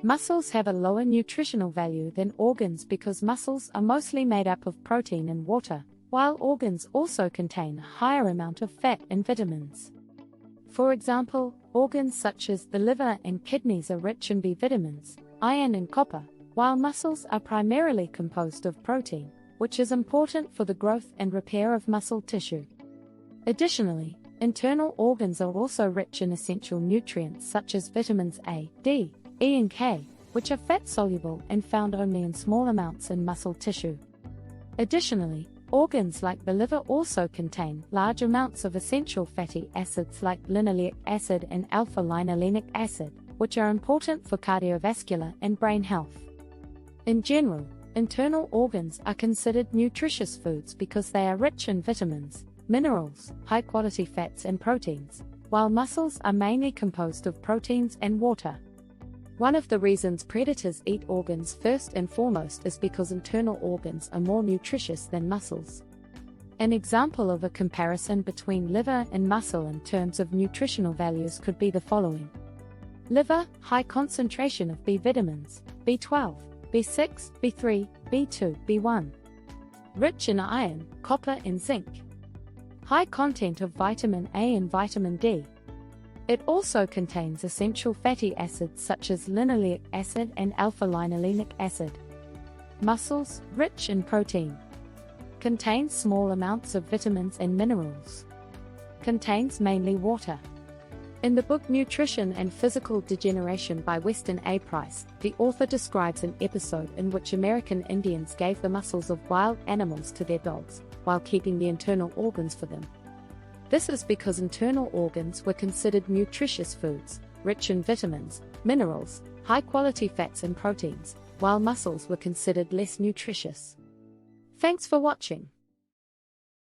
Muscles have a lower nutritional value than organs because muscles are mostly made up of protein and water, while organs also contain a higher amount of fat and vitamins. For example, organs such as the liver and kidneys are rich in B vitamins, iron and copper, while muscles are primarily composed of protein, which is important for the growth and repair of muscle tissue. Additionally, internal organs are also rich in essential nutrients such as vitamins A, D, E and K, which are fat-soluble and found only in small amounts in muscle tissue. Additionally, organs like the liver also contain large amounts of essential fatty acids like linoleic acid and alpha-linolenic acid, which are important for cardiovascular and brain health. In general, internal organs are considered nutritious foods because they are rich in vitamins, minerals, high-quality fats and proteins, while muscles are mainly composed of proteins and water. One of the reasons predators eat organs first and foremost is because internal organs are more nutritious than muscles. An example of a comparison between liver and muscle in terms of nutritional values could be the following. Liver, high concentration of B vitamins, B12, B6, B3, B2, B1. Rich in iron, copper and zinc. High content of vitamin A and vitamin D. It also contains essential fatty acids such as linoleic acid and alpha-linolenic acid. Muscles, rich in protein. Contains small amounts of vitamins and minerals. Contains mainly water. In the book Nutrition and Physical Degeneration by Weston A.Price, the author describes an episode in which American Indians gave the muscles of wild animals to their dogs, while keeping the internal organs for them. This is because internal organs were considered nutritious foods, rich in vitamins, minerals, high-quality fats and proteins, while muscles were considered less nutritious. Thanks for watching.